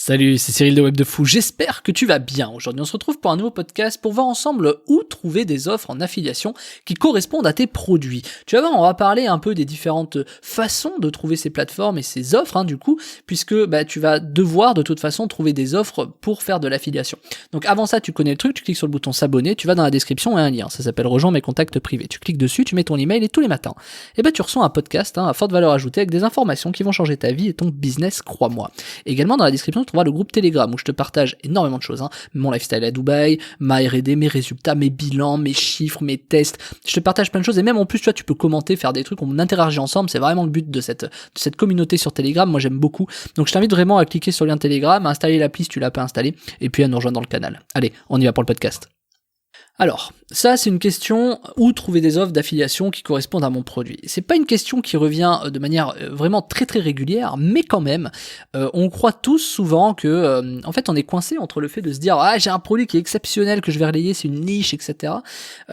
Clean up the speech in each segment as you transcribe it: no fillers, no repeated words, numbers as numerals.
Salut, c'est Cyril de Web de Fou, j'espère que tu vas bien. Aujourd'hui on se retrouve pour un nouveau podcast pour voir ensemble où trouver des offres en affiliation qui correspondent à tes produits. Tu vas voir, on va parler un peu des différentes façons de trouver ces plateformes et ces offres du coup, puisque tu vas devoir de toute façon trouver des offres pour faire de l'affiliation. Donc avant ça, tu connais le truc, tu cliques sur le bouton s'abonner, tu vas dans la description et un lien, ça s'appelle rejoins mes contacts privés. Tu cliques dessus, tu mets ton email et tous les matins, tu reçois un podcast à forte valeur ajoutée avec des informations qui vont changer ta vie et ton business, crois-moi. Également dans la description, tu trouveras le groupe Telegram où je te partage énormément de choses, mon lifestyle à Dubaï, ma R&D, mes résultats, mes bilans, mes chiffres, mes tests. Je te partage plein de choses et même en plus, tu peux commenter, faire des trucs, on interagit ensemble. C'est vraiment le but de cette communauté sur Telegram. Moi, j'aime beaucoup. Donc, je t'invite vraiment à cliquer sur le lien Telegram, à installer l'appli si tu l'as pas installé et puis à nous rejoindre dans le canal. Allez, on y va pour le podcast. Alors, ça c'est une question où trouver des offres d'affiliation qui correspondent à mon produit. C'est pas une question qui revient de manière vraiment très très régulière, mais quand même, on croit tous souvent que, en fait, on est coincé entre le fait de se dire ah j'ai un produit qui est exceptionnel que je vais relayer, c'est une niche, etc.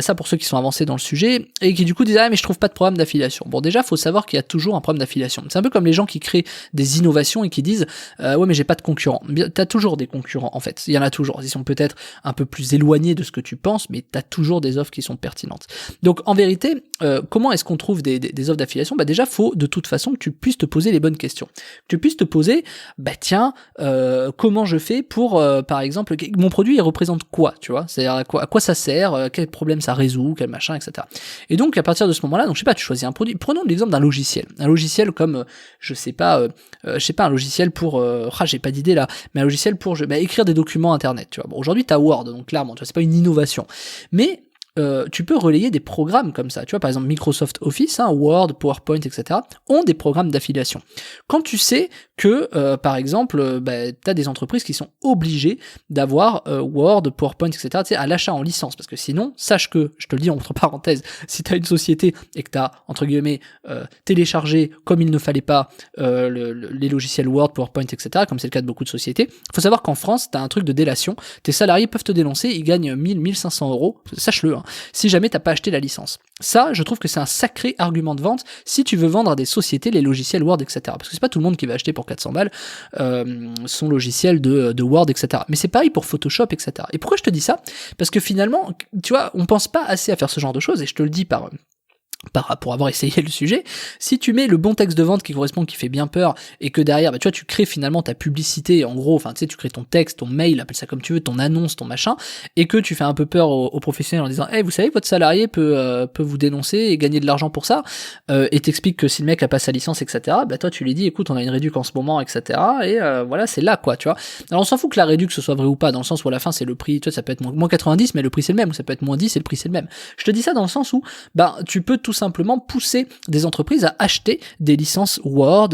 Ça pour ceux qui sont avancés dans le sujet et qui du coup disent ah mais je trouve pas de programme d'affiliation. Bon déjà, faut savoir qu'il y a toujours un problème d'affiliation. C'est un peu comme les gens qui créent des innovations et qui disent ouais mais j'ai pas de concurrents. T'as toujours des concurrents en fait. Il y en a toujours. Ils sont peut-être un peu plus éloignés de ce que tu penses, mais tu as toujours des offres qui sont pertinentes. Donc en vérité, comment est-ce qu'on trouve des offres d'affiliation ? Déjà, faut de toute façon que tu puisses te poser les bonnes questions. Que tu puisses te poser, comment je fais pour, par exemple, mon produit il représente quoi, tu vois ? C'est-à-dire à quoi ça sert, quel problème ça résout, quel machin, etc. Et donc à partir de ce moment-là, donc je sais pas, tu choisis un produit. Prenons l'exemple d'un logiciel. Un logiciel comme, un logiciel pour, j'ai pas d'idée là, mais un logiciel pour écrire des documents internet, tu vois. Bon, aujourd'hui, t'as Word, donc clairement, tu vois, c'est pas une innovation. Mais tu peux relayer des programmes comme ça. Tu vois, par exemple, Microsoft Office, Word, PowerPoint, etc. ont des programmes d'affiliation. Quand tu sais que, par exemple, tu as des entreprises qui sont obligées d'avoir Word, PowerPoint, etc. Tu sais, à l'achat en licence. Parce que sinon, sache que, je te le dis entre parenthèses, si tu as une société et que tu as, entre guillemets, téléchargé comme il ne fallait pas les logiciels Word, PowerPoint, etc., comme c'est le cas de beaucoup de sociétés, il faut savoir qu'en France, tu as un truc de délation. Tes salariés peuvent te dénoncer, ils gagnent 1500 €, sache-le, si jamais t'as pas acheté la licence. Ça, je trouve que c'est un sacré argument de vente si tu veux vendre à des sociétés les logiciels Word, etc. Parce que c'est pas tout le monde qui va acheter pour 400 balles son logiciel de Word, etc. Mais c'est pareil pour Photoshop, etc. Et pourquoi je te dis ça ? Parce que finalement, tu vois, on pense pas assez à faire ce genre de choses, et je te le dis pour avoir essayé le sujet, si tu mets le bon texte de vente qui correspond, qui fait bien peur, et que derrière, tu vois, tu crées finalement ta publicité, en gros, tu crées ton texte, ton mail, appelle ça comme tu veux, ton annonce, ton machin, et que tu fais un peu peur aux professionnels en disant, vous savez, votre salarié peut vous dénoncer et gagner de l'argent pour ça, et t'expliques que si le mec a pas sa licence, etc., toi, tu lui dis, écoute, on a une réduc en ce moment, etc., et voilà, c'est là, quoi, tu vois. Alors, on s'en fout que la réduc, ce soit vrai ou pas, dans le sens où à la fin, c'est le prix, tu vois, ça peut être moins 90, mais le prix, c'est le même, ou ça peut être moins 10, et le prix, c'est le même. Je te dis ça dans le sens où, tu peux tout simplement pousser des entreprises à acheter des licences Word,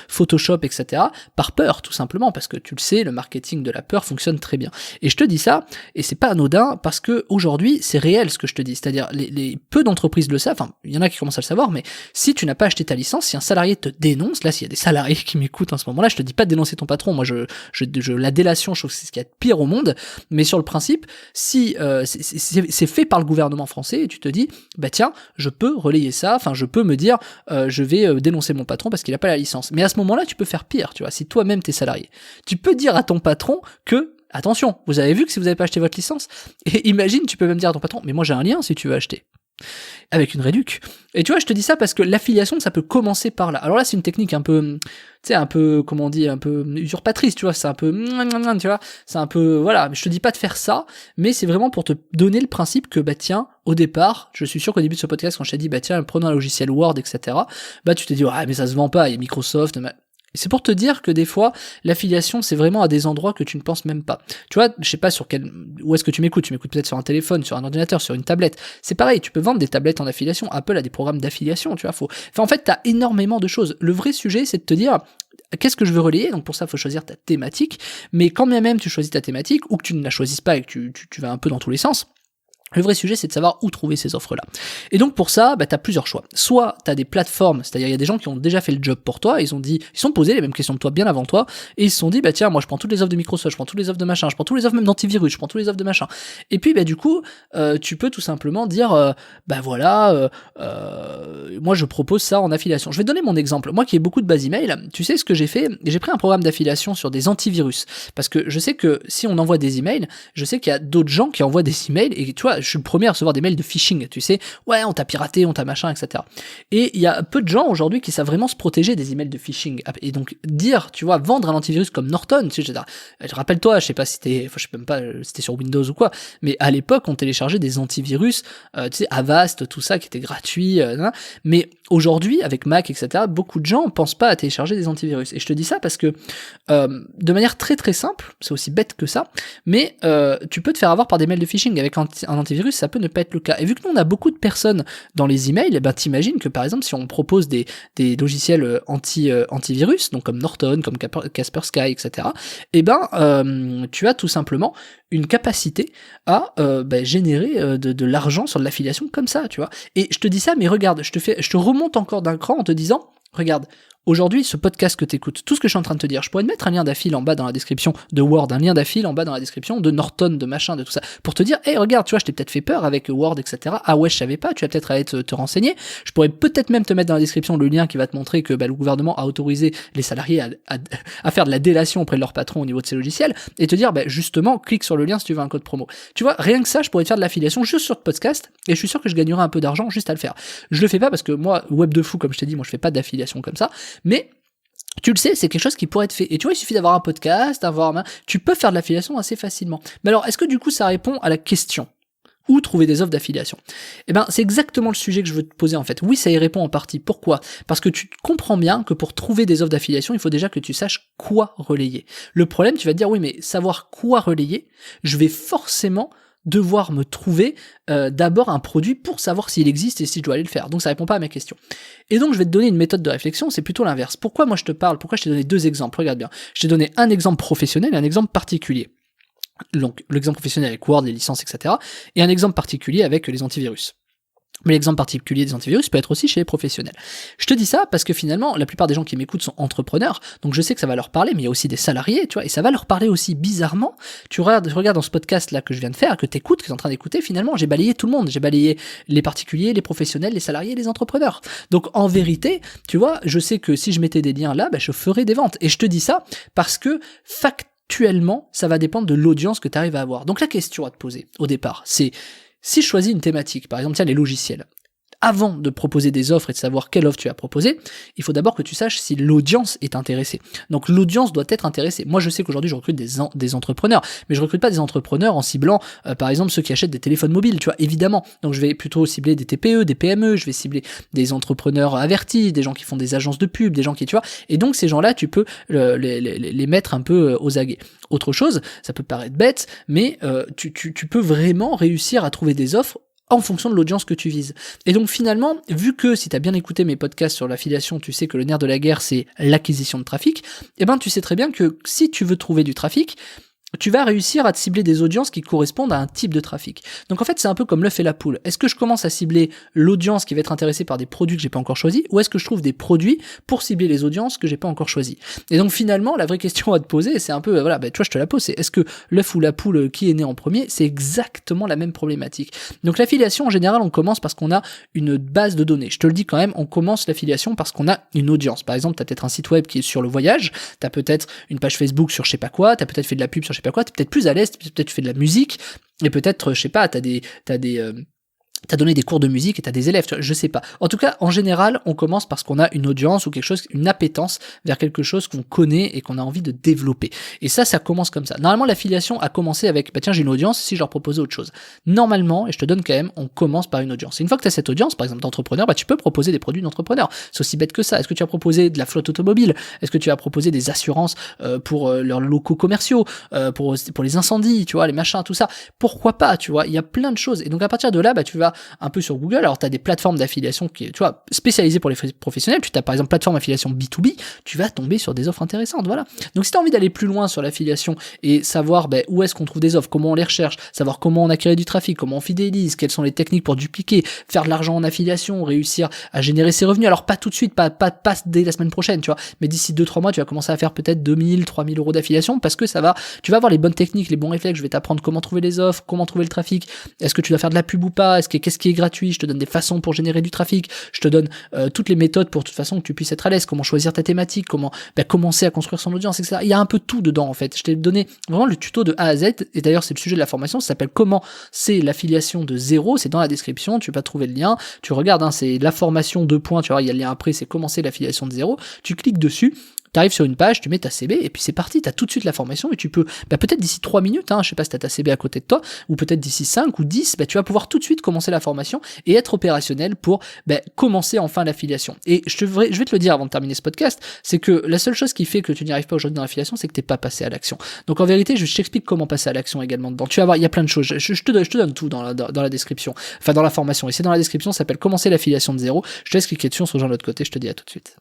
Photoshop, etc. par peur, tout simplement, parce que tu le sais, le marketing de la peur fonctionne très bien. Et je te dis ça, et c'est pas anodin, parce que aujourd'hui, c'est réel ce que je te dis, c'est-à-dire les peu d'entreprises le savent, il y en a qui commencent à le savoir, mais si tu n'as pas acheté ta licence, si un salarié te dénonce, là, s'il y a des salariés qui m'écoutent en ce moment-là, je te dis pas de dénoncer ton patron, moi la délation, je trouve que c'est ce qu'il y a de pire au monde, mais sur le principe, si c'est fait par le gouvernement français, et tu te dis, tiens, je peux relayer ça, je peux me dire je vais dénoncer mon patron parce qu'il a pas la licence. Mais à ce moment-là, tu peux faire pire, tu vois, si toi-même t'es salarié. Tu peux dire à ton patron que attention, vous avez vu que si vous avez pas acheté votre licence, et imagine, tu peux même dire à ton patron, mais moi j'ai un lien si tu veux acheter. Avec une réduc. Et tu vois, je te dis ça parce que l'affiliation, ça peut commencer par là. Alors là, c'est une technique un peu, comment on dit, un peu usurpatrice, tu vois, c'est un peu, tu vois, c'est un peu, voilà, je te dis pas de faire ça, mais c'est vraiment pour te donner le principe que, tiens, au départ, je suis sûr qu'au début de ce podcast, quand je t'ai dit, tiens, prenons un logiciel Word, etc., tu t'es dit, mais ça se vend pas, il y a Microsoft, c'est pour te dire que des fois, l'affiliation, c'est vraiment à des endroits que tu ne penses même pas. Tu vois, je sais pas où est-ce que tu m'écoutes peut-être sur un téléphone, sur un ordinateur, sur une tablette. C'est pareil, tu peux vendre des tablettes en affiliation. Apple a des programmes d'affiliation, tu vois. En fait, t'as énormément de choses. Le vrai sujet, c'est de te dire, qu'est-ce que je veux relayer ? Donc pour ça, il faut choisir ta thématique. Mais quand bien même tu choisis ta thématique, ou que tu ne la choisisses pas et que tu vas un peu dans tous les sens, Le vrai sujet, c'est de savoir où trouver ces offres-là. Et donc pour ça, tu as plusieurs choix. Soit tu as des plateformes, c'est-à-dire il y a des gens qui ont déjà fait le job pour toi, ils sont posés les mêmes questions que toi bien avant toi, et ils se sont dit, tiens, moi je prends toutes les offres de Microsoft, je prends toutes les offres de machin, je prends toutes les offres même d'antivirus, je prends toutes les offres de machin. Et puis du coup, tu peux tout simplement dire, voilà, moi je propose ça en affiliation. Je vais te donner mon exemple. Moi qui ai beaucoup de bases email, tu sais ce que j'ai fait? J'ai pris un programme d'affiliation sur des antivirus, parce que je sais que si on envoie des emails, je sais qu'il y a d'autres gens qui envoient des emails, et tu vois, je suis le premier à recevoir des mails de phishing, tu sais, ouais, on t'a piraté, on t'a machin, etc. Et il y a peu de gens aujourd'hui qui savent vraiment se protéger des emails de phishing. Et donc, tu vois, vendre un antivirus comme Norton, tu sais, rappelle-toi, je sais pas si je sais même pas si c'était sur Windows ou quoi, mais à l'époque, on téléchargeait des antivirus, tu sais, Avast, tout ça, qui était gratuit, mais aujourd'hui, avec Mac, etc., beaucoup de gens pensent pas à télécharger des antivirus. Et je te dis ça parce que, de manière très très simple, c'est aussi bête que ça, mais tu peux te faire avoir par des mails de phishing. Avec un antivirus, ça peut ne pas être le cas. Et vu que nous, on a beaucoup de personnes dans les emails, t'imagines que par exemple, si on propose des logiciels antivirus, donc comme Norton, comme Kaspersky, etc., tu as tout simplement une capacité à générer de l'argent sur de l'affiliation comme ça, tu vois. Et je te dis ça, mais regarde, je te remonte encore d'un cran en te disant, regarde, aujourd'hui, ce podcast que t'écoutes, tout ce que je suis en train de te dire, je pourrais te mettre un lien d'affil en bas dans la description de Word, un lien d'affil en bas dans la description de Norton, de machin, de tout ça, pour te dire, hey, regarde, tu vois, je t'ai peut-être fait peur avec Word, etc. Ah ouais, je savais pas, tu vas peut-être aller te renseigner. Je pourrais peut-être même te mettre dans la description le lien qui va te montrer que le gouvernement a autorisé les salariés à faire de la délation auprès de leur patron au niveau de ces logiciels, et te dire, justement, clique sur le lien si tu veux un code promo. Tu vois, rien que ça, je pourrais te faire de l'affiliation juste sur le podcast, et je suis sûr que je gagnerai un peu d'argent juste à le faire. Je le fais pas parce que moi, web de fou, comme je t'ai dit, moi je fais pas d'affiliation comme ça, mais tu le sais, c'est quelque chose qui pourrait être fait. Et tu vois, il suffit d'avoir un podcast, tu peux faire de l'affiliation assez facilement. Mais alors, est-ce que du coup, ça répond à la question? Où trouver des offres d'affiliation? C'est exactement le sujet que je veux te poser en fait. Oui, ça y répond en partie. Pourquoi? Parce que tu comprends bien que pour trouver des offres d'affiliation, il faut déjà que tu saches quoi relayer. Le problème, tu vas te dire, oui, mais savoir quoi relayer, je vais forcément devoir me trouver d'abord un produit pour savoir s'il existe et si je dois aller le faire. Donc ça répond pas à ma question. Et donc je vais te donner une méthode de réflexion, c'est plutôt l'inverse. Pourquoi moi je te parle? Pourquoi je t'ai donné deux exemples? Regarde bien. Je t'ai donné un exemple professionnel et un exemple particulier. Donc l'exemple professionnel avec Word, les licences, etc. Et un exemple particulier avec les antivirus. Mais l'exemple particulier des antivirus peut être aussi chez les professionnels. Je te dis ça parce que finalement, la plupart des gens qui m'écoutent sont entrepreneurs, donc je sais que ça va leur parler, mais il y a aussi des salariés, tu vois, et ça va leur parler aussi bizarrement. Tu regardes dans ce podcast-là que je viens de faire, que t'écoutes, que t'es en train d'écouter, finalement, j'ai balayé tout le monde. J'ai balayé les particuliers, les professionnels, les salariés, les entrepreneurs. Donc en vérité, tu vois, je sais que si je mettais des liens là, je ferais des ventes. Et je te dis ça parce que factuellement, ça va dépendre de l'audience que tu arrives à avoir. Donc la question à te poser au départ, c'est si je choisis une thématique, par exemple, tiens, les logiciels, avant de proposer des offres et de savoir quelle offre tu as proposée, il faut d'abord que tu saches si l'audience est intéressée. Donc l'audience doit être intéressée. Moi je sais qu'aujourd'hui je recrute des entrepreneurs, mais je recrute pas des entrepreneurs en ciblant par exemple ceux qui achètent des téléphones mobiles, tu vois, évidemment. Donc je vais plutôt cibler des TPE, des PME, je vais cibler des entrepreneurs avertis, des gens qui font des agences de pub, des gens qui, tu vois, et donc ces gens-là tu peux les mettre un peu aux aguets. Autre chose, ça peut paraître bête, mais tu peux vraiment réussir à trouver des offres en fonction de l'audience que tu vises. Et donc finalement, vu que si tu as bien écouté mes podcasts sur l'affiliation, tu sais que le nerf de la guerre c'est l'acquisition de trafic, tu sais très bien que si tu veux trouver du trafic, tu vas réussir à te cibler des audiences qui correspondent à un type de trafic. Donc en fait, c'est un peu comme l'œuf et la poule. Est-ce que je commence à cibler l'audience qui va être intéressée par des produits que j'ai pas encore choisis, ou est-ce que je trouve des produits pour cibler les audiences que j'ai pas encore choisies? Et donc finalement, la vraie question à te poser, c'est un peu, tu vois, je te la pose, c'est est-ce que l'œuf ou la poule qui est né en premier? C'est exactement la même problématique. Donc l'affiliation, en général, on commence parce qu'on a une base de données. Je te le dis quand même, on commence l'affiliation parce qu'on a une audience. Par exemple, t'as peut-être un site web qui est sur le voyage, t'as peut-être une page Facebook sur je sais pas quoi, t'as peut-être fait de la pub sur je sais pas quoi, t'es peut-être plus à l'aise, peut-être tu fais de la musique, et peut-être, je sais pas, t'as donné des cours de musique et t'as des élèves, tu vois, je sais pas. En tout cas, en général, on commence parce qu'on a une audience ou quelque chose, une appétence vers quelque chose qu'on connaît et qu'on a envie de développer. Et ça commence comme ça. Normalement, l'affiliation a commencé avec, tiens, j'ai une audience, si je leur proposais autre chose. Normalement, et je te donne quand même, on commence par une audience. Et une fois que t'as cette audience, par exemple d'entrepreneur, tu peux proposer des produits d'entrepreneur. C'est aussi bête que ça. Est-ce que tu as proposé de la flotte automobile? Est-ce que tu as proposé des assurances pour leurs locaux commerciaux, pour les incendies, tu vois, les machins, tout ça? Pourquoi pas, tu vois? Il y a plein de choses. Et donc à partir de là, tu vas un peu sur Google, alors tu as des plateformes d'affiliation qui, tu vois, spécialisées pour les professionnels. Tu as par exemple plateforme affiliation B2B, tu vas tomber sur des offres intéressantes, voilà. Donc si tu as envie d'aller plus loin sur l'affiliation et savoir où est-ce qu'on trouve des offres, comment on les recherche, savoir comment on acquérir du trafic, comment on fidélise, quelles sont les techniques pour dupliquer, faire de l'argent en affiliation, réussir à générer ses revenus. Alors pas tout de suite, pas dès la semaine prochaine, tu vois, mais d'ici 2-3 mois, tu vas commencer à faire peut-être 2000, 3000 euros d'affiliation parce que tu vas avoir les bonnes techniques, les bons réflexes. Je vais t'apprendre comment trouver les offres, comment trouver le trafic. Est-ce que tu dois faire de la pub ou pas? Qu'est-ce qui est gratuit? Je te donne des façons pour générer du trafic. Je te donne toutes les méthodes pour de toute façon que tu puisses être à l'aise. Comment choisir ta thématique? Comment commencer à construire son audience, etc. Il y a un peu tout dedans en fait. Je t'ai donné vraiment le tuto de A à Z. Et d'ailleurs, c'est le sujet de la formation. Ça s'appelle Comment c'est l'affiliation de zéro. C'est dans la description. Tu vas trouver le lien. Tu regardes, hein, c'est la formation 2 points. Tu vois, il y a le lien après. C'est Comment c'est l'affiliation de zéro. Tu cliques dessus. Tu arrives sur une page, tu mets ta CB et puis c'est parti, tu as tout de suite la formation et tu peux, peut-être d'ici 3 minutes, je sais pas si tu as ta CB à côté de toi, ou peut-être d'ici 5 ou 10, tu vas pouvoir tout de suite commencer la formation et être opérationnel pour commencer enfin l'affiliation. Et je vais te le dire avant de terminer ce podcast, c'est que la seule chose qui fait que tu n'y arrives pas aujourd'hui dans l'affiliation, c'est que t'es pas passé à l'action. Donc en vérité, je t'explique comment passer à l'action également dedans. Tu vas voir, il y a plein de choses, je te donne tout dans la description, enfin dans la formation, et c'est dans la description, ça s'appelle Commencer l'affiliation de zéro. Je te laisse cliquer dessus, on se rejoint de l'autre côté, je te dis à tout de suite.